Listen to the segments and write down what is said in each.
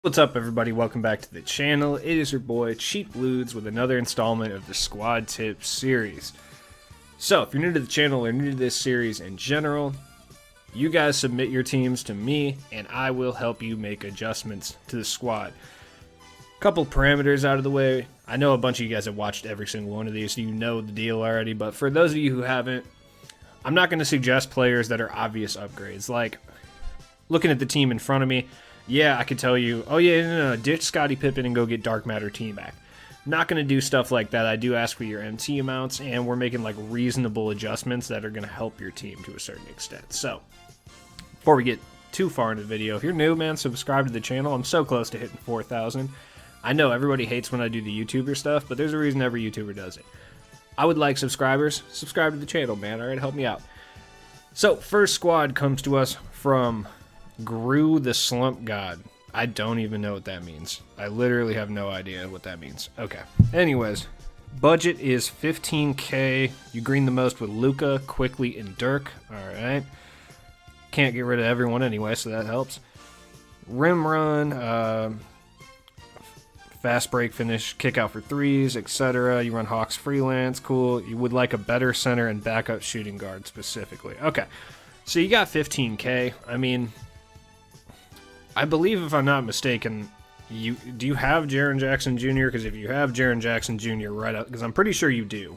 What's up, everybody? Welcome back to the channel. It is your boy Cheap Ludes with another installment of the Squad Tips series. So, if you're new to the channel or new to this series in general, you guys submit your teams to me and I will help you make adjustments to the squad. Couple parameters out of the way. I know a bunch of you guys have watched every single one of these, so you know the deal already, but for those of you who haven't, I'm not going to suggest players that are obvious upgrades. Like, looking at the team in front of me, yeah, I could tell you, oh yeah, no, ditch Scottie Pippen and go get Dark Matter T-Mac. Not going to do stuff like that. I do ask for your MT amounts, and we're making like reasonable adjustments that are going to help your team to a certain extent. So, before we get too far into the video, if you're new, man, subscribe to the channel. I'm so close to hitting 4,000. I know everybody hates when I do the YouTuber stuff, but there's a reason every YouTuber does it. I would like subscribers. Subscribe to the channel, man. All right, help me out. So, first squad comes to us from Gru the Slump God. I don't even know what that means. I literally have no idea what that means. Okay. Anyways, budget is 15k. You green the most with Luka, Quickly, and Dirk. Alright. Can't get rid of everyone anyway, so that helps. Rim run, fast break finish, kick out for threes, etc. You run Hawks freelance. Cool. You would like a better center and backup shooting guard specifically. Okay. So you got 15k. I mean, I believe, if I'm not mistaken, do you have Jaren Jackson Jr.? Because if you have Jaren Jackson Jr. right up, because I'm pretty sure you do,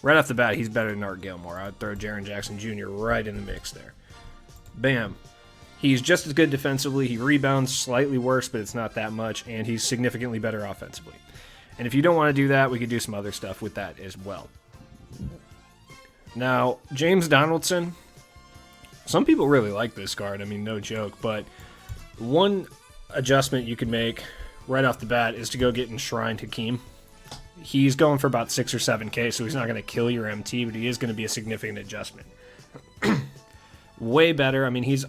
right off the bat, he's better than Art Gilmore. I'd throw Jaren Jackson Jr. right in the mix there. Bam. He's just as good defensively. He rebounds slightly worse, but it's not that much, and he's significantly better offensively. And if you don't want to do that, we could do some other stuff with that as well. Now, James Donaldson, some people really like this card. I mean, no joke, but one adjustment you could make right off the bat is to go get Enshrined Hakeem. He's going for about 6 or 7k, so he's not going to kill your MT, but he is going to be a significant adjustment. Way better. I mean, he's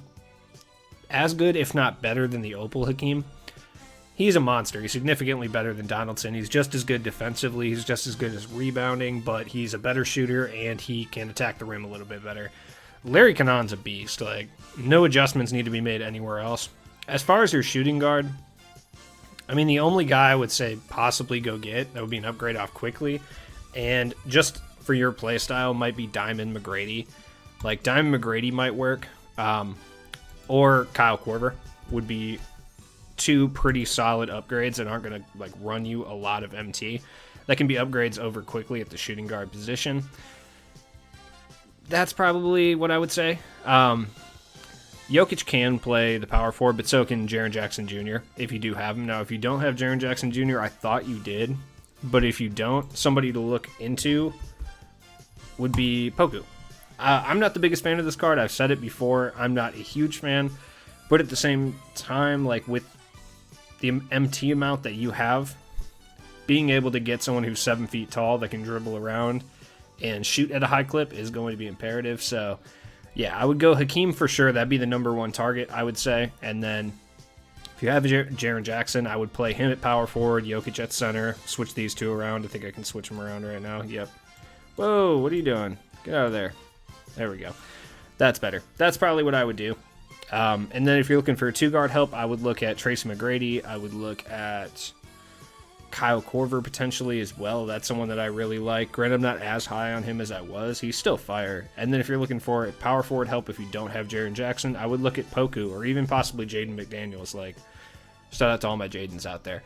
as good, if not better, than the Opal Hakeem. He's a monster. He's significantly better than Donaldson. He's just as good defensively. He's just as good as rebounding, but he's a better shooter, and he can attack the rim a little bit better. Larry Cannon's a beast. Like, no adjustments need to be made anywhere else. As far as your shooting guard, I mean, the only guy I would say possibly go get, that would be an upgrade off Quickly, and just for your playstyle, might be Diamond McGrady. Like, Diamond McGrady might work, or Kyle Korver would be two pretty solid upgrades that aren't going to like run you a lot of MT. That can be upgrades over Quickly at the shooting guard position. That's probably what I would say. Jokic can play the power forward, but so can Jaren Jackson Jr. if you do have him. Now, if you don't have Jaren Jackson Jr., I thought you did, but if you don't, somebody to look into would be Poku. I'm not the biggest fan of this card. I've said it before. I'm not a huge fan, but at the same time, like with the MT amount that you have, being able to get someone who's 7 feet tall that can dribble around and shoot at a high clip is going to be imperative. So, yeah, I would go Hakeem for sure. That'd be the #1 target, I would say. And then if you have Jaren Jackson, I would play him at power forward, Jokic at center, switch these two around. I think I can switch them around right now. Yep. Whoa, what are you doing? Get out of there. There we go. That's better. That's probably what I would do. And then if you're looking for a two-guard help, I would look at Tracy McGrady. I would look at Kyle Korver potentially as well. That's someone that I really like. Granted, I'm not as high on him as I was. He's still fire. And then if you're looking for power forward help, if you don't have Jaren Jackson, I would look at Poku or even possibly Jaden McDaniels. Like, shout out to all my Jadens out there.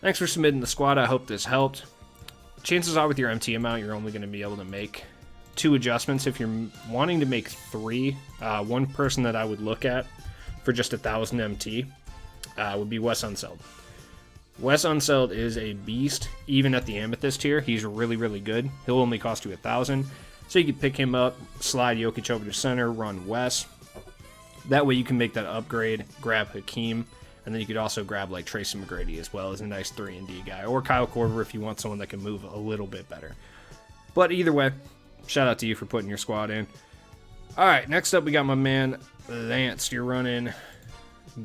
Thanks for submitting the squad. I hope this helped. Chances are with your MT amount, you're only going to be able to make 2 adjustments. If you're wanting to make 3, one person that I would look at for just 1,000 MT would be Wes Unseld. Wes Unseld is a beast, even at the Amethyst tier. He's really, really good. He'll only cost you 1,000. So you could pick him up, slide Jokic over to center, run Wes. That way you can make that upgrade, grab Hakeem, and then you could also grab like Tracy McGrady as well as a nice 3-and-D guy. Or Kyle Korver if you want someone that can move a little bit better. But either way, shout out to you for putting your squad in. Alright, next up we got my man Lance. You're running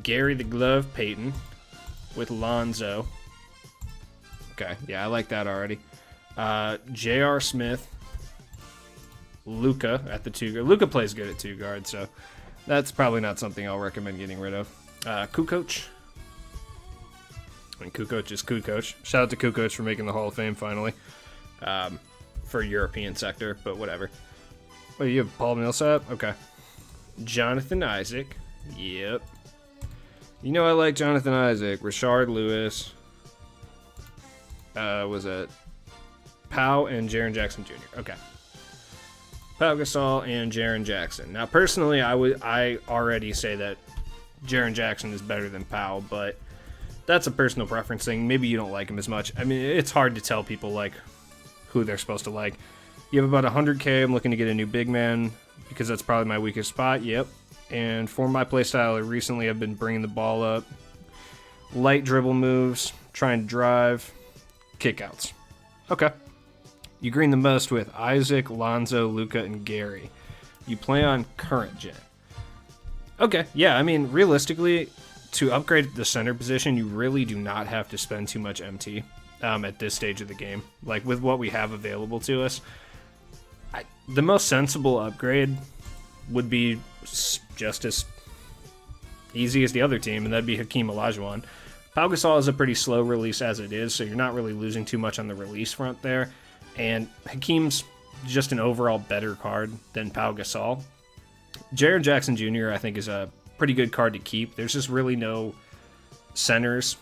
Gary the Glove Payton with Lonzo. Okay, yeah, I like that already. J.R. Smith, Luka at the 2 guard. Luka plays good at 2 guard, so that's probably not something I'll recommend getting rid of. Kukoc, And Kukoc is Kukoc. Shout out to Kukoc for making the Hall of Fame finally. For European sector, but whatever. Oh, you have Paul Millsap? Okay. Jonathan Isaac. Yep. You know I like Jonathan Isaac. Rashard Lewis. Was it Pau and Jaren Jackson Jr.? Okay. Pau Gasol and Jaren Jackson. Now, personally, I already say that Jaren Jackson is better than Pau, but that's a personal preference thing. Maybe you don't like him as much. I mean, it's hard to tell people like who they're supposed to like. You have about 100K. I'm looking to get a new big man because that's probably my weakest spot. Yep. And for my playstyle, recently I've been bringing the ball up, light dribble moves, trying to drive, kickouts. Okay. You green the most with Isaac, Lonzo, Luka, and Gary. You play on current gen. Okay, yeah, I mean, realistically, to upgrade the center position, you really do not have to spend too much MT at this stage of the game. Like, with what we have available to us, the most sensible upgrade would be just as easy as the other team, and that'd be Hakeem Olajuwon. Pau Gasol is a pretty slow release as it is, so you're not really losing too much on the release front there. And Hakeem's just an overall better card than Pau Gasol. Jaren Jackson Jr., I think, is a pretty good card to keep. There's just really no centers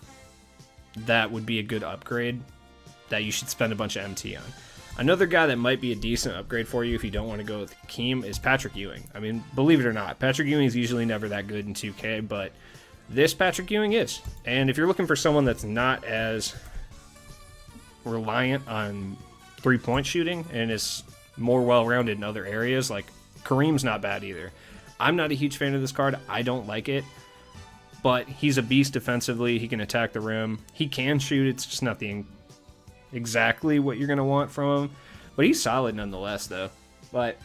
that would be a good upgrade that you should spend a bunch of MT on. Another guy that might be a decent upgrade for you if you don't want to go with Hakeem is Patrick Ewing. I mean, believe it or not, Patrick Ewing is usually never that good in 2K, but this Patrick Ewing is. And if you're looking for someone that's not as reliant on three-point shooting and is more well-rounded in other areas, like Kareem's not bad either. I'm not a huge fan of this card. I don't like it, but he's a beast defensively. He can attack the rim. He can shoot. It's just not exactly what you're going to want from him, but he's solid nonetheless, though. But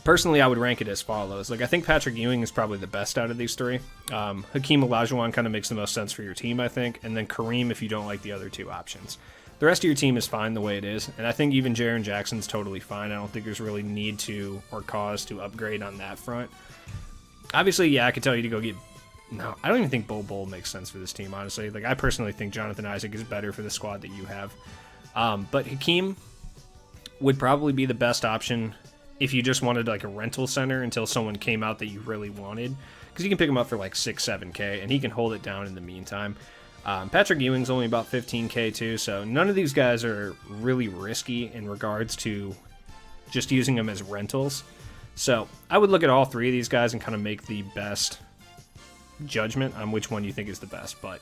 personally, I would rank it as follows. Like, I think Patrick Ewing is probably the best out of these three. Hakeem Olajuwon kind of makes the most sense for your team, I think, and then Kareem if you don't like the other two options. The rest of your team is fine the way it is, and I think even Jaren Jackson's totally fine. I don't think there's really need to or cause to upgrade on that front. Obviously, yeah, I could tell you to go get... No, I don't even think Bol makes sense for this team, honestly. Like, I personally think Jonathan Isaac is better for the squad that you have. But Hakeem would probably be the best option if you just wanted, like, a rental center until someone came out that you really wanted. Because you can pick him up for, like, 6, 7K, and he can hold it down in the meantime. Patrick Ewing's only about 15K too, so none of these guys are really risky in regards to just using them as rentals. So I would look at all three of these guys and kind of make the best judgment on which one you think is the best. But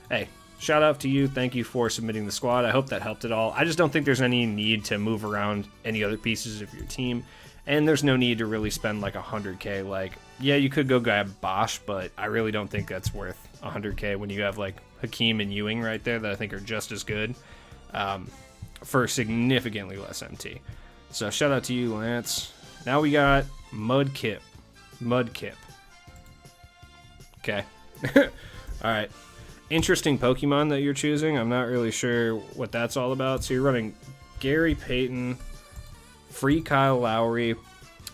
hey, shout out to you. Thank you for submitting the squad. I hope that helped at all. I just don't think there's any need to move around any other pieces of your team, and there's no need to really spend like 100K. Like, yeah, you could go grab Bosch, but I really don't think that's worth 100K when you have like Hakeem and Ewing right there that I think are just as good for significantly less MT. So shout out to you, Lance. Now we got Mudkip. Okay. All right. Interesting Pokemon that you're choosing. I'm not really sure what that's all about. So you're running Gary Payton, free Kyle Lowry.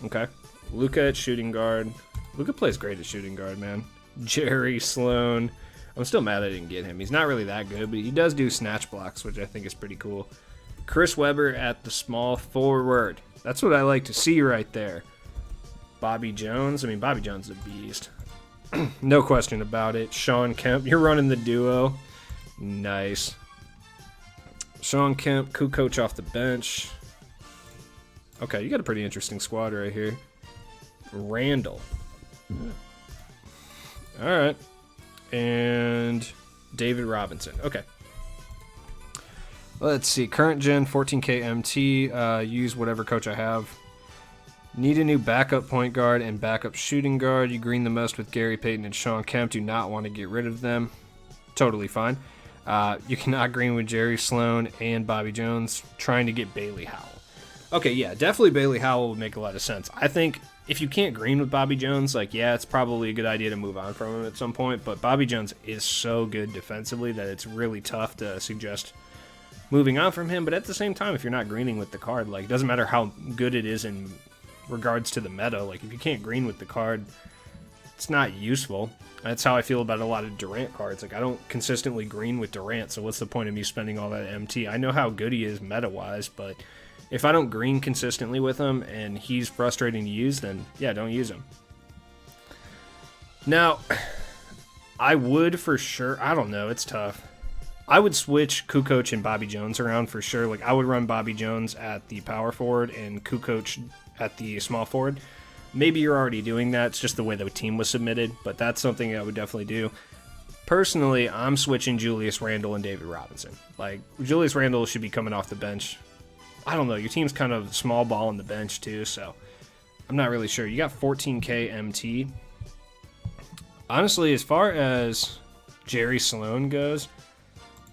Okay. Luka at shooting guard. Luka plays great at shooting guard, man. Jerry Sloan. I'm still mad I didn't get him. He's not really that good, but he does do snatch blocks, which I think is pretty cool. Chris Webber at the small forward. That's what I like to see right there. Bobby Jones. I mean, Bobby Jones is a beast. No question about it. Sean Kemp. You're running the duo. Nice. Sean Kemp, Kukoc off the bench. Okay, you got a pretty interesting squad right here. Randall. All right. And David Robinson. Okay. Let's see. Current gen, 14K MT. Use whatever coach I have. Need a new backup point guard and backup shooting guard. You green the most with Gary Payton and Sean Kemp. Do not want to get rid of them. Totally fine. You cannot green with Jerry Sloan and Bobby Jones. Trying to get Bailey Howell. Okay, yeah, definitely Bailey Howell would make a lot of sense. I think if you can't green with Bobby Jones, like, yeah, it's probably a good idea to move on from him at some point, but Bobby Jones is so good defensively that it's really tough to suggest moving on from him. But at the same time, if you're not greening with the card, like, it doesn't matter how good it is in regards to the meta. Like, if you can't green with the card, it's not useful. That's how I feel about a lot of Durant cards. Like, I don't consistently green with Durant, so what's the point of me spending all that MT? I know how good he is meta-wise, but if I don't green consistently with him and he's frustrating to use, then yeah, don't use him. Now, I would for sure, I don't know, it's tough. I would switch Kukoc and Bobby Jones around for sure. Like, I would run Bobby Jones at the power forward and Kukoc at the small forward. Maybe you're already doing that. It's just the way the team was submitted, but that's something I would definitely do. Personally, I'm switching Julius Randle and David Robinson. Like, Julius Randle should be coming off the bench. I don't know. Your team's kind of small ball on the bench, too, so I'm not really sure. You got 14K MT. Honestly, as far as Jerry Sloan goes,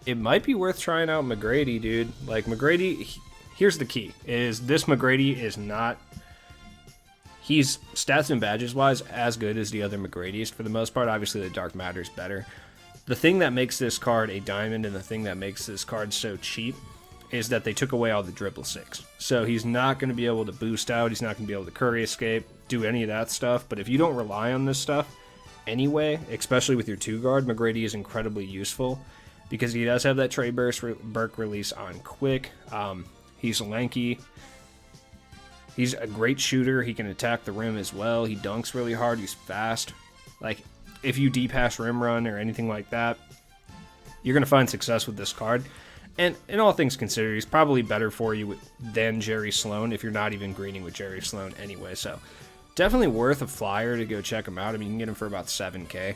it might be worth trying out McGrady, dude. Like, McGrady, here's the key, is this McGrady is not... He's stats and badges wise as good as the other McGrady's for the most part. Obviously, the Dark Matter's better. The thing that makes this card a diamond and the thing that makes this card so cheap is that they took away all the dribble 6. So he's not going to be able to boost out. He's not going to be able to curry escape, do any of that stuff. But if you don't rely on this stuff anyway, especially with your 2-guard, McGrady is incredibly useful because he does have that Trey Burke release on quick. He's lanky. He's a great shooter. He can attack the rim as well. He dunks really hard. He's fast. Like, if you D-pass rim run or anything like that, you're going to find success with this card. And in all things considered, he's probably better for you than Jerry Sloan if you're not even greening with Jerry Sloan anyway. So definitely worth a flyer to go check him out. I mean, you can get him for about 7K,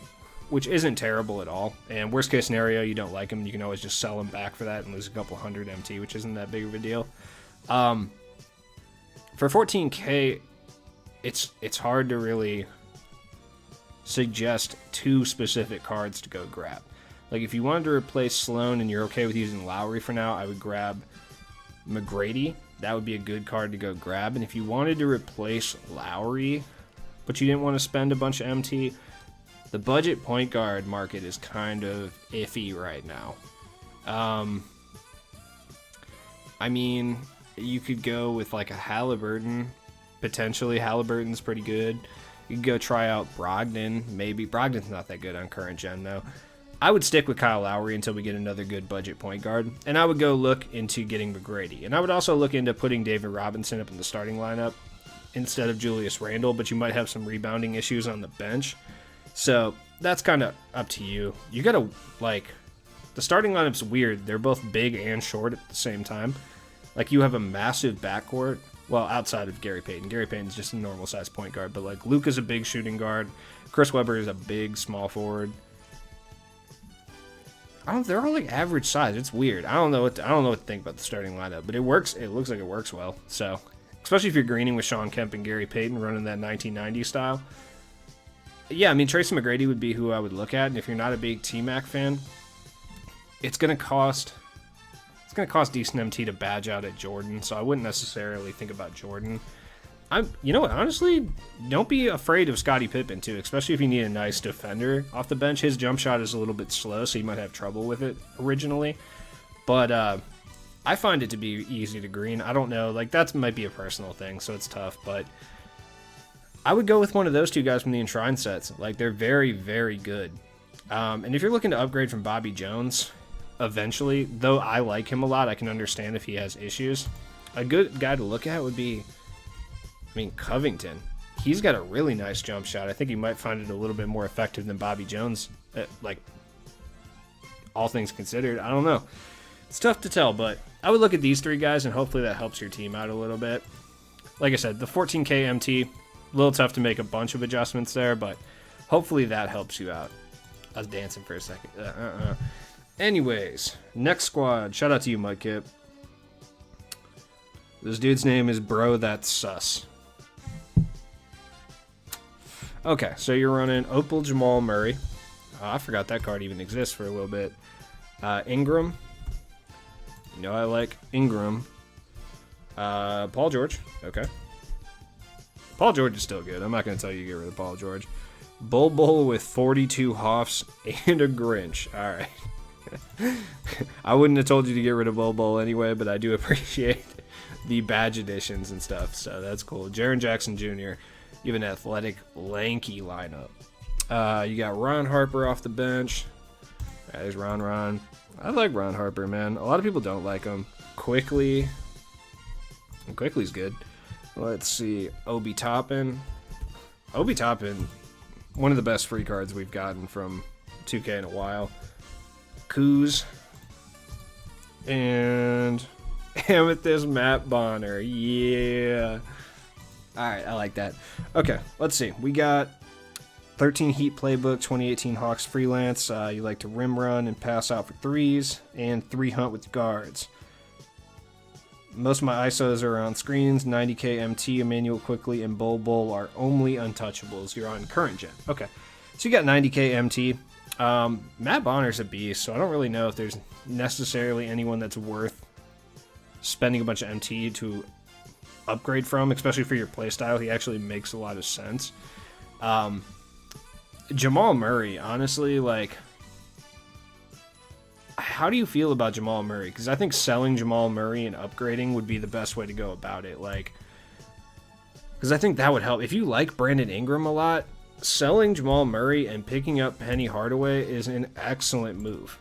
which isn't terrible at all. And worst case scenario, you don't like him, you can always just sell him back for that and lose a couple hundred MT, which isn't that big of a deal. For 14K, it's hard to really suggest 2 specific cards to go grab. Like, if you wanted to replace Sloan and you're okay with using Lowry for now, I would grab McGrady. That would be a good card to go grab. And if you wanted to replace Lowry, but you didn't want to spend a bunch of MT, the budget point guard market is kind of iffy right now. I mean, you could go with like a Halliburton. Potentially, Halliburton's pretty good. You could go try out Brogdon. Maybe. Brogdon's not that good on current gen, though. I would stick with Kyle Lowry until we get another good budget point guard. And I would go look into getting McGrady. And I would also look into putting David Robinson up in the starting lineup instead of Julius Randle, but you might have some rebounding issues on the bench. So that's kind of up to you. You got to, like, the starting lineup's weird. They're both big and short at the same time. Like, you have a massive backcourt. Well, outside of Gary Payton. Gary Payton's just a normal-sized point guard. But, like, Luka's a big shooting guard. Chris Webber is a big small forward. They're all, like, average size. It's weird. I don't know what to think about the starting lineup. But it works. It looks like it works well. So, especially if you're greening with Sean Kemp and Gary Payton running that 1990 style. Yeah, I mean, Tracy McGrady would be who I would look at. And if you're not a big T-Mac fan, it's going to cost decent MT to badge out at Jordan, so I wouldn't necessarily think about Jordan. You know what, honestly, don't be afraid of Scottie Pippen, too, especially if you need a nice defender off the bench. His jump shot is a little bit slow, so you might have trouble with it originally. But I find it to be easy to green. I don't know, like, that might be a personal thing, so it's tough, but I would go with one of those 2 guys from the Enshrine sets. Like, they're very, very good. And if you're looking to upgrade from Bobby Jones, eventually, though I like him a lot, I can understand if he has issues. A good guy to look at would be, Covington. He's got a really nice jump shot. I think he might find it a little bit more effective than Bobby Jones, like, all things considered. I don't know. It's tough to tell, but I would look at these 3 guys, and hopefully that helps your team out a little bit. Like I said, the 14K MT, a little tough to make a bunch of adjustments there, but hopefully that helps you out. I was dancing for a second. Anyways, next squad. Shout out to you, Mudkip. This dude's name is Bro That's Sus. Okay, so you're running Opal Jamal Murray. I forgot that card even exists for a little bit. Ingram. You know I like Ingram. Paul George. Okay. Paul George is still good. I'm not going to tell you to get rid of Paul George. Bull with 42 Hoffs and a Grinch. All right. I wouldn't have told you to get rid of Bull anyway, but I do appreciate the badge additions and stuff, so that's cool. Jaren Jackson Jr., you have an athletic, lanky lineup. You got Ron Harper off the bench. There's Ron. I like Ron Harper, man. A lot of people don't like him. Quickly's good. Let's see. Obi Toppin, one of the best free cards we've gotten from 2K in a while. Kuz. And Amethyst Matt Bonner. Yeah. Alright, I like that. Okay, let's see. We got 13 Heat Playbook, 2018 Hawks Freelance. You like to rim run and pass out for threes, and 3 hunt with guards. Most of my ISOs are on screens. 90k MT, Emmanuel Quickly, and Bol are only untouchables. You're on current gen. Okay, so you got 90k MT. Matt Bonner's a beast, so I don't really know if there's necessarily anyone that's worth spending a bunch of MT to upgrade from, especially for your playstyle. He actually makes a lot of sense. Jamal Murray, honestly, like, how do you feel about Jamal Murray? Because I think selling Jamal Murray and upgrading would be the best way to go about it. Like, because I think that would help. If you like Brandon Ingram a lot, selling Jamal Murray and picking up Penny Hardaway is an excellent move.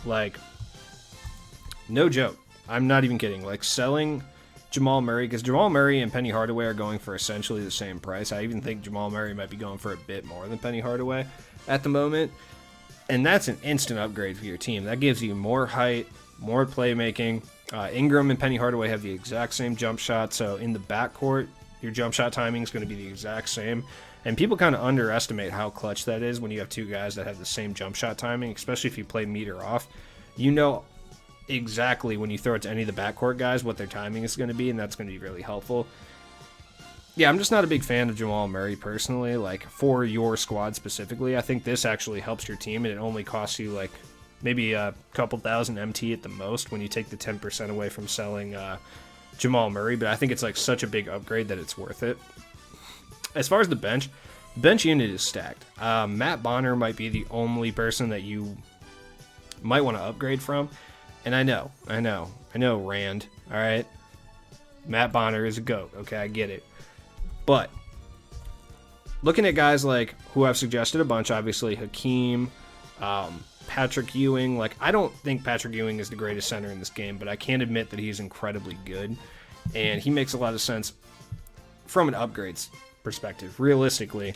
Like, no joke. I'm not even kidding. Like, selling Jamal Murray, because Jamal Murray and Penny Hardaway are going for essentially the same price. I even think Jamal Murray might be going for a bit more than Penny Hardaway at the moment. And that's an instant upgrade for your team. That gives you more height, more playmaking. Ingram and Penny Hardaway have the exact same jump shot, so in the backcourt, your jump shot timing is going to be the exact same. And people kind of underestimate how clutch that is when you have two guys that have the same jump shot timing, especially if you play meter off. You know exactly when you throw it to any of the backcourt guys what their timing is going to be, and that's going to be really helpful. Yeah, I'm just not a big fan of Jamal Murray personally, like, for your squad specifically. I think this actually helps your team, and it only costs you, like, maybe a couple thousand MT at the most when you take the 10% away from selling Jamal Murray, but I think it's, like, such a big upgrade that it's worth it. As far as the bench unit is stacked. Matt Bonner might be the only person that you might want to upgrade from, and I know, Rand, all right? Matt Bonner is a GOAT, okay, I get it. But looking at guys like who I've suggested a bunch, obviously Hakeem, Patrick Ewing. Like, I don't think Patrick Ewing is the greatest center in this game, but I can admit that he's incredibly good, and he makes a lot of sense from an upgrades perspective. Realistically,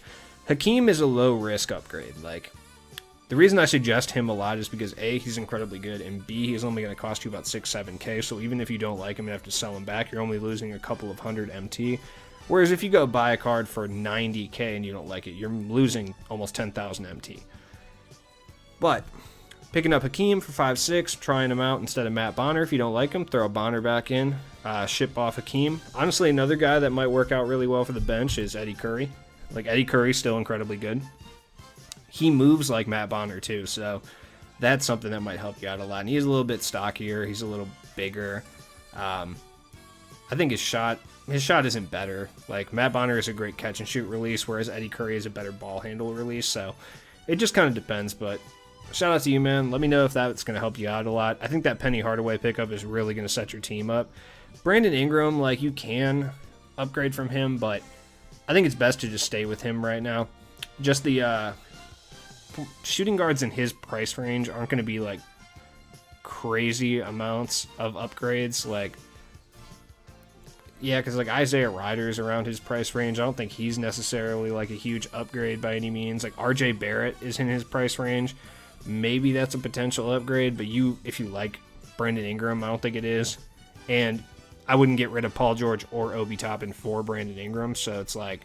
Hakeem is a low risk upgrade. Like, the reason I suggest him a lot is because A, he's incredibly good, and B, he's only going to cost you about 6-7k. So even if you don't like him and have to sell him back, you're only losing a couple of hundred MT. Whereas if you go buy a card for 90k and you don't like it, you're losing almost 10,000 MT. But picking up Hakeem for 5-6, trying him out instead of Matt Bonner. If you don't like him, throw Bonner back in, ship off Hakeem. Honestly, another guy that might work out really well for the bench is Eddie Curry. Like, Eddie Curry's still incredibly good. He moves like Matt Bonner too, so that's something that might help you out a lot. And he's a little bit stockier. He's a little bigger. I think his shot isn't better. Like, Matt Bonner is a great catch and shoot release, whereas Eddie Curry is a better ball handle release. So it just kind of depends. But shout out to you, man. Let me know if that's going to help you out a lot. I think that Penny Hardaway pickup is really going to set your team up. Brandon Ingram, like, you can upgrade from him, but I think it's best to just stay with him right now. Just the shooting guards in his price range aren't going to be like crazy amounts of upgrades. Like, yeah, because like Isaiah Ryder's around his price range. I don't think he's necessarily like a huge upgrade by any means. Like, RJ Barrett is in his price range. Maybe that's a potential upgrade, but if you like Brandon Ingram, I don't think it is. And I wouldn't get rid of Paul George or Obi Toppin for Brandon Ingram, so it's like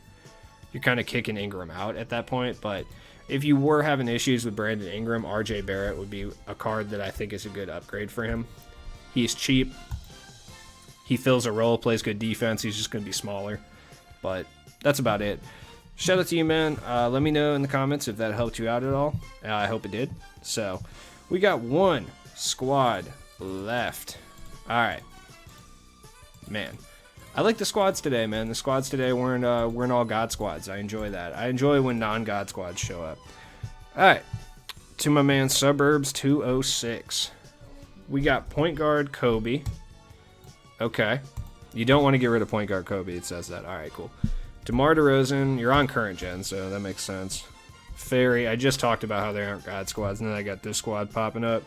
you're kind of kicking Ingram out at that point. But if you were having issues with Brandon Ingram, RJ Barrett would be a card that I think is a good upgrade for him. He's cheap. He fills a role, plays good defense. He's just going to be smaller. But that's about it. Shout out to you, man. Let me know in the comments if that helped you out at all. I hope it did. So we got one squad left. All right. Man, I like the squads today, man. The squads today weren't all God squads. I enjoy that. I enjoy when non-God squads show up. All right, to my man Suburbs 206. We got point guard Kobe. Okay, you don't want to get rid of point guard Kobe. It says that. All right, cool. DeMar DeRozan, you're on current gen, so that makes sense. Fairy. I just talked about how there aren't God squads, and then I got this squad popping up.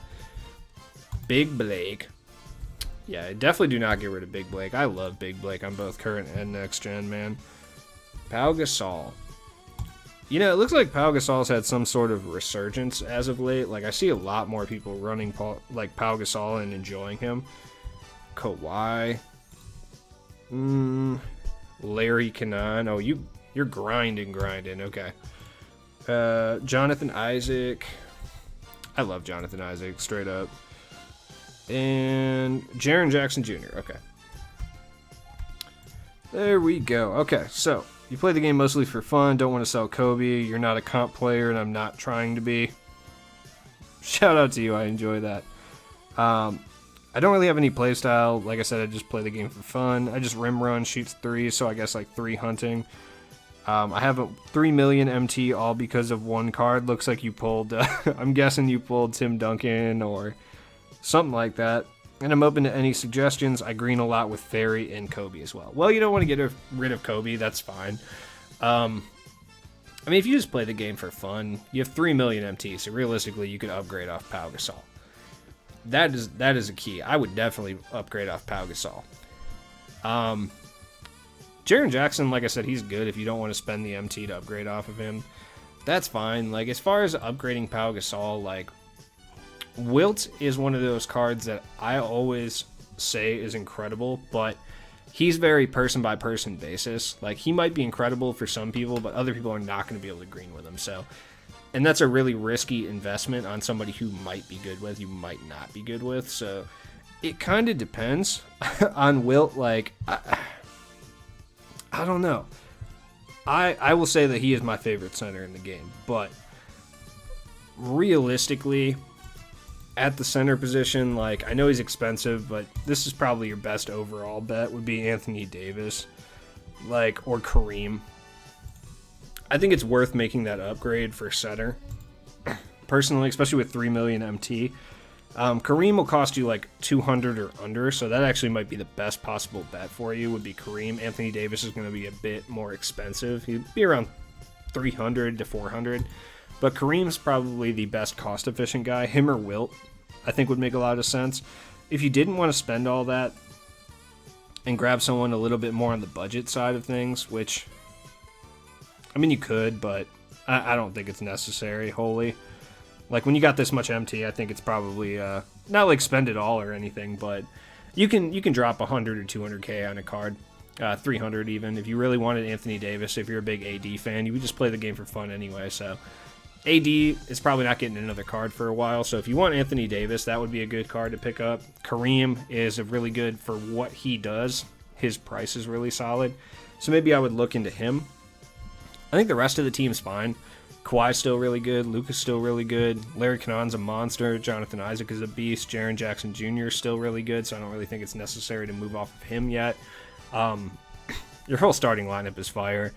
Big Blake. Yeah, I definitely do not get rid of Big Blake. I love Big Blake on both current and next gen, man. Pau Gasol. You know, it looks like Pau Gasol's had some sort of resurgence as of late. Like, I see a lot more people running Pau Gasol and enjoying him. Kawhi. Larry Kanan. Oh, you're grinding. Okay. Jonathan Isaac. I love Jonathan Isaac, straight up. And Jaren Jackson Jr. Okay. There we go. Okay, so you play the game mostly for fun, don't want to sell Kobe, you're not a comp player, and I'm not trying to be. Shout out to you, I enjoy that. I don't really have any playstyle. Like I said, I just play the game for fun. I just rim run, shoots threes, so I guess like 3 hunting. I have a 3 million MT all because of one card. Looks like you pulled, I'm guessing you pulled Tim Duncan or something like that. And I'm open to any suggestions. I green a lot with Fairy and Kobe as well. Well, you don't want to get rid of Kobe. That's fine. I mean, if you just play the game for fun, you have 3 million MT, so realistically, you could upgrade off Pau Gasol. That is a key. I would definitely upgrade off Pau Gasol. Jaren Jackson, like I said, he's good if you don't want to spend the MT to upgrade off of him. That's fine. Like, as far as upgrading Pau Gasol, like, Wilt is one of those cards that I always say is incredible, but he's very person-by-person basis. Like, he might be incredible for some people, but other people are not going to be able to green with him. So, and that's a really risky investment on somebody who might be good with, you might not be good with. So, it kind of depends on Wilt. Like, I don't know. I will say that he is my favorite center in the game, but realistically, at the center position, like, I know he's expensive, but this is probably your best overall bet would be Anthony Davis, like, or Kareem. I think it's worth making that upgrade for center, personally, especially with 3 million MT. Kareem will cost you like 200 or under, so that actually might be the best possible bet for you, would be Kareem. Anthony Davis is going to be a bit more expensive. He'd be around 300 to 400. But Kareem's probably the best cost-efficient guy. Him or Wilt, I think, would make a lot of sense. If you didn't want to spend all that and grab someone a little bit more on the budget side of things, which, I mean, you could, but I don't think it's necessary wholly. Like, when you got this much MT, I think it's probably, not like spend it all or anything, but you can drop 100 or 200k on a card. 300 even. If you really wanted Anthony Davis, if you're a big AD fan, you would just play the game for fun anyway, so AD is probably not getting another card for a while, so if you want Anthony Davis, that would be a good card to pick up. Kareem is a really good for what he does. His price is really solid, so maybe I would look into him. I think the rest of the team's fine. Kawhi's still really good. Luka's still really good. Larry Kanan's a monster. Jonathan Isaac is a beast. Jaren Jackson Jr. is still really good, so I don't really think it's necessary to move off of him yet. Your whole starting lineup is fire.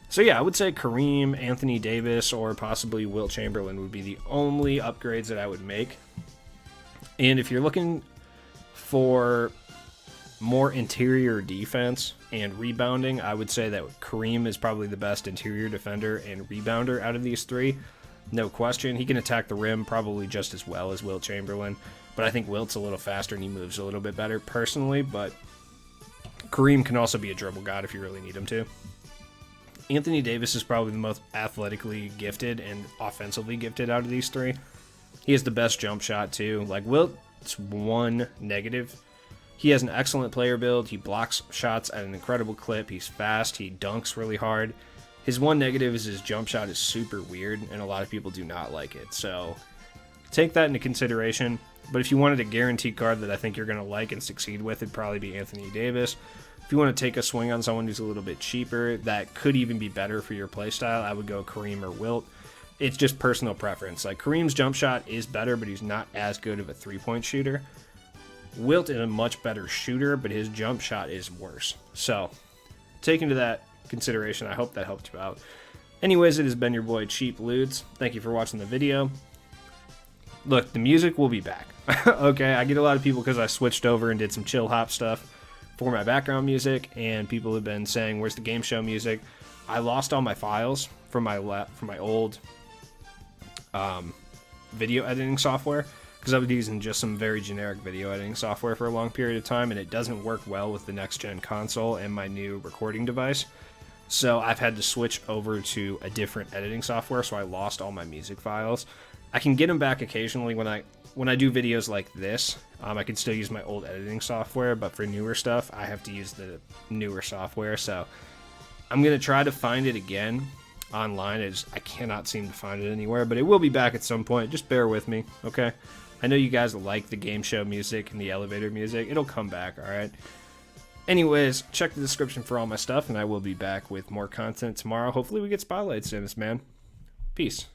So yeah, I would say Kareem, Anthony Davis, or possibly Wilt Chamberlain would be the only upgrades that I would make. And if you're looking for more interior defense and rebounding, I would say that Kareem is probably the best interior defender and rebounder out of these three. No question. He can attack the rim probably just as well as Wilt Chamberlain, but I think Wilt's a little faster and he moves a little bit better personally, but Kareem can also be a dribble god if you really need him to. Anthony Davis is probably the most athletically gifted and offensively gifted out of these three. He has the best jump shot too. Like, Wilt's one negative. He has an excellent player build. He blocks shots at an incredible clip. He's fast. He dunks really hard. His one negative is his jump shot is super weird, and a lot of people do not like it. So take that into consideration. But if you wanted a guaranteed card that I think you're going to like and succeed with, it'd probably be Anthony Davis. If you want to take a swing on someone who's a little bit cheaper, that could even be better for your playstyle, I would go Kareem or Wilt. It's just personal preference. Like, Kareem's jump shot is better, but he's not as good of a three-point shooter. Wilt is a much better shooter, but his jump shot is worse. So, take into that consideration. I hope that helped you out. Anyways, it has been your boy Cheap Ludes. Thank you for watching the video. Look, the music will be back. Okay, I get a lot of people because I switched over and did some chill hop stuff for my background music, and people have been saying, where's the game show music? I lost all my files from my old video editing software, because I was using just some very generic video editing software for a long period of time, and it doesn't work well with the next gen console and my new recording device. So I've had to switch over to a different editing software, so I lost all my music files. I can get them back occasionally when I do videos like this. I can still use my old editing software, but for newer stuff, I have to use the newer software. So I'm going to try to find it again online. I cannot seem to find it anywhere, but it will be back at some point. Just bear with me, okay? I know you guys like the game show music and the elevator music. It'll come back, all right? Anyways, check the description for all my stuff, and I will be back with more content tomorrow. Hopefully we get spotlights in this, man. Peace.